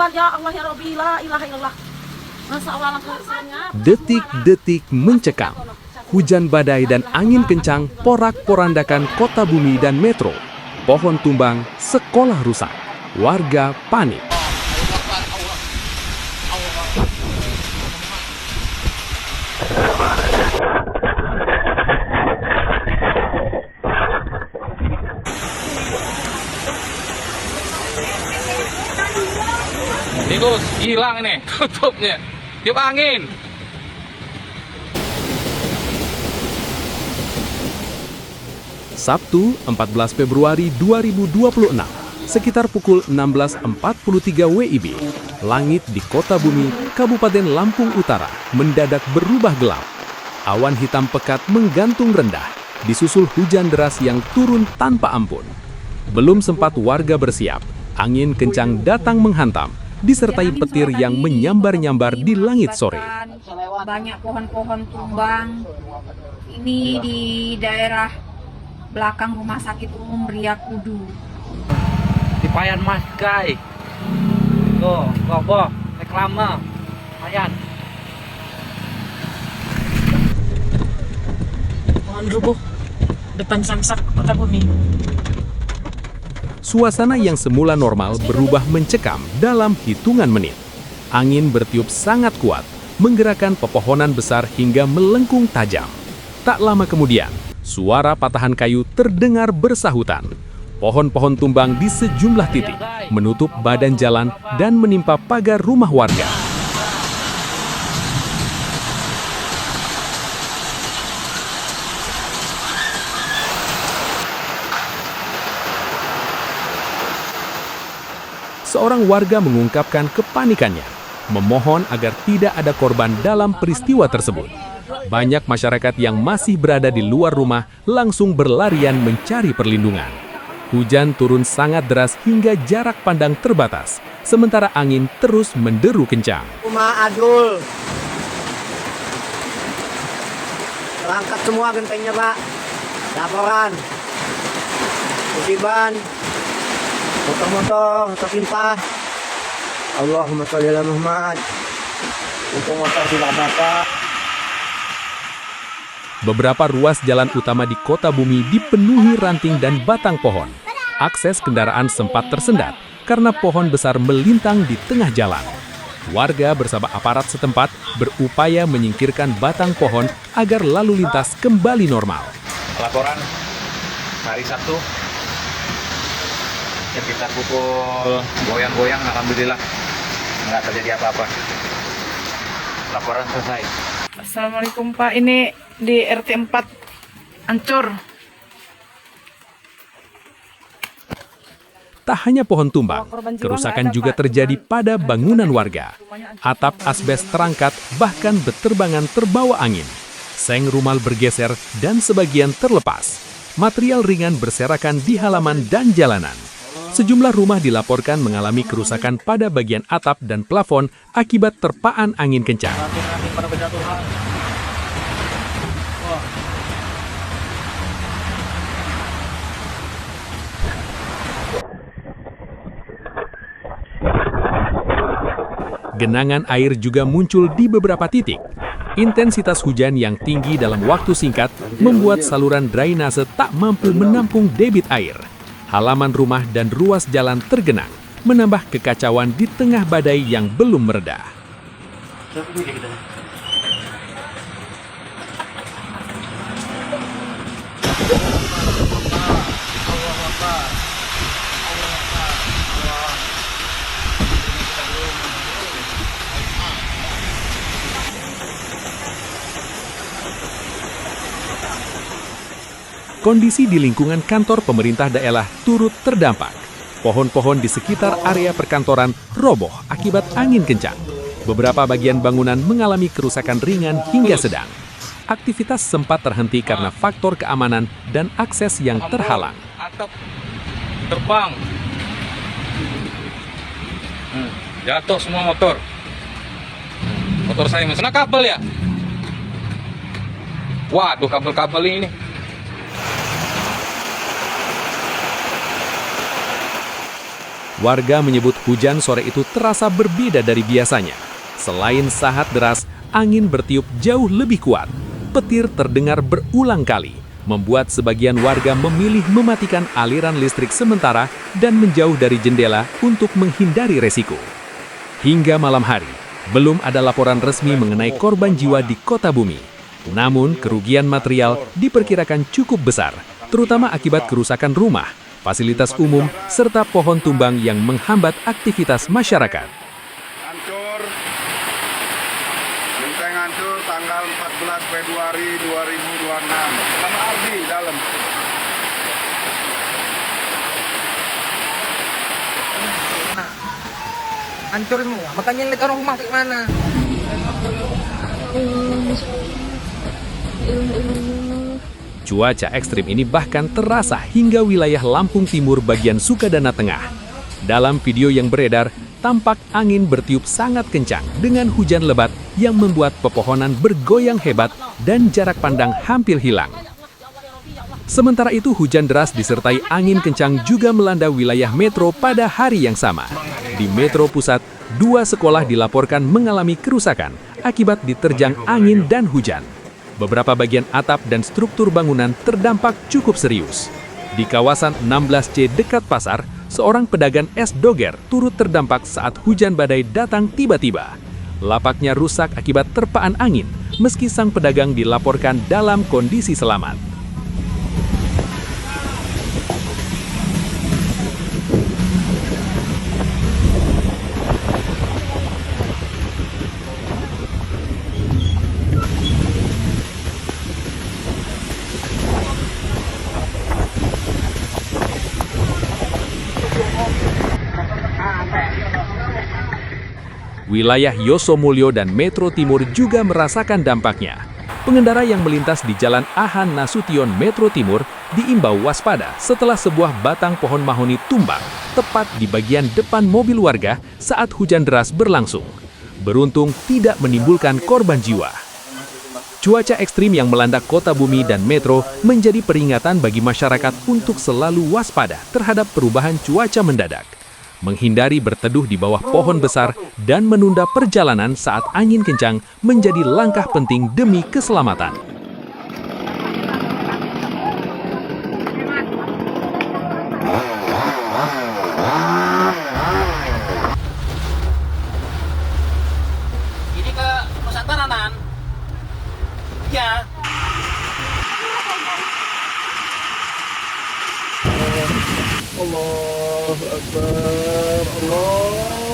Tuhan ya Allah ya Rabbi, la ilaha illallah. Masya Allah langsung senyap. Detik-detik mencekam. Hujan badai dan angin kencang porak-porandakan kota bumi dan metro. Pohon tumbang, sekolah rusak. Warga panik. Tikus hilang ini tutupnya, tiup angin. Sabtu, 14 Februari 2026, sekitar pukul 16.43 WIB, langit di Kota Bumi, Kabupaten Lampung Utara, mendadak berubah gelap. Awan hitam pekat menggantung rendah, disusul hujan deras yang turun tanpa ampun. Belum sempat warga bersiap, angin kencang datang menghantam, disertai petir yang menyambar-nyambar di langit sore. Banyak pohon-pohon tumbang. Ini di daerah belakang Rumah Sakit Umum Ria Kudu. Di Payan Mas Kai. Tuh, boh, reklame. Payan. Pohon rubuh depan Samsak Kota Bumi. Suasana yang semula normal berubah mencekam dalam hitungan menit. Angin bertiup sangat kuat, menggerakkan pepohonan besar hingga melengkung tajam. Tak lama kemudian, suara patahan kayu terdengar bersahutan. Pohon-pohon tumbang di sejumlah titik, menutup badan jalan dan menimpa pagar rumah warga. Seorang warga mengungkapkan kepanikannya, memohon agar tidak ada korban dalam peristiwa tersebut. Banyak masyarakat yang masih berada di luar rumah langsung berlarian mencari perlindungan. Hujan turun sangat deras hingga jarak pandang terbatas, sementara angin terus menderu kencang. Rumah Adul. Terangkat semua gentengnya, Pak. Laporan. Musiban. Motor-motor tertimpa. Allahumma sholli ala Muhammad. Untung motor tidak apa-apa. Beberapa ruas jalan utama di Kota Bumi dipenuhi ranting dan batang pohon. Akses kendaraan sempat tersendat karena pohon besar melintang di tengah jalan. Warga bersama aparat setempat berupaya menyingkirkan batang pohon agar lalu lintas kembali normal. Laporan hari Sabtu sekitar pukul goyang-goyang, alhamdulillah nggak terjadi apa-apa. Laporan selesai. Assalamualaikum Pak, ini di RT 4 hancur. Tak hanya pohon tumbang, kerusakan juga terjadi pada bangunan warga. Atap asbes terangkat, bahkan beterbangan terbawa angin. Seng rumal bergeser dan sebagian terlepas. Material ringan berserakan di halaman dan jalanan. Sejumlah rumah dilaporkan mengalami kerusakan pada bagian atap dan plafon akibat terpaan angin kencang. Genangan air juga muncul di beberapa titik. Intensitas hujan yang tinggi dalam waktu singkat membuat saluran drainase tak mampu menampung debit air. Halaman rumah dan ruas jalan tergenang, menambah kekacauan di tengah badai yang belum mereda. Kondisi di lingkungan kantor pemerintah daerah turut terdampak. Pohon-pohon di sekitar area perkantoran roboh akibat angin kencang. Beberapa bagian bangunan mengalami kerusakan ringan hingga sedang. Aktivitas sempat terhenti karena faktor keamanan dan akses yang terhalang. Atap terbang. Jatuh semua motor. Motor saya kena kabel ya. Waduh, kabel-kabel ini. Warga menyebut hujan sore itu terasa berbeda dari biasanya. Selain sahat deras, angin bertiup jauh lebih kuat. Petir terdengar berulang kali, membuat sebagian warga memilih mematikan aliran listrik sementara dan menjauh dari jendela untuk menghindari resiko. Hingga malam hari, belum ada laporan resmi mengenai korban jiwa di Kota Bumi. Namun, kerugian material diperkirakan cukup besar, terutama akibat kerusakan rumah, fasilitas umum, serta pohon tumbang yang menghambat aktivitas masyarakat. Hancur, genteng hancur tanggal 14 Februari 2026. Sama Ardi dalam. Hancur semua, makanya lihat orang rumah ke mana. Cuaca ekstrim ini bahkan terasa hingga wilayah Lampung Timur bagian Sukadana Tengah. Dalam video yang beredar, tampak angin bertiup sangat kencang dengan hujan lebat yang membuat pepohonan bergoyang hebat dan jarak pandang hampir hilang. Sementara itu, hujan deras disertai angin kencang juga melanda wilayah Metro pada hari yang sama. Di Metro Pusat, 2 sekolah dilaporkan mengalami kerusakan akibat diterjang angin dan hujan. Beberapa bagian atap dan struktur bangunan terdampak cukup serius. Di kawasan 16C dekat pasar, seorang pedagang es doger turut terdampak saat hujan badai datang tiba-tiba. Lapaknya rusak akibat terpaan angin, meski sang pedagang dilaporkan dalam kondisi selamat. Wilayah Yosomulyo dan Metro Timur juga merasakan dampaknya. Pengendara yang melintas di Jalan Ahan Nasution Metro Timur diimbau waspada setelah sebuah batang pohon mahoni tumbang tepat di bagian depan mobil warga saat hujan deras berlangsung. Beruntung tidak menimbulkan korban jiwa. Cuaca ekstrim yang melanda Kota Bumi dan Metro menjadi peringatan bagi masyarakat untuk selalu waspada terhadap perubahan cuaca mendadak. Menghindari berteduh di bawah pohon besar dan menunda perjalanan saat angin kencang menjadi langkah penting demi keselamatan. Ini ke pusat tanaman. Ya. Allahu Akbar, Allah.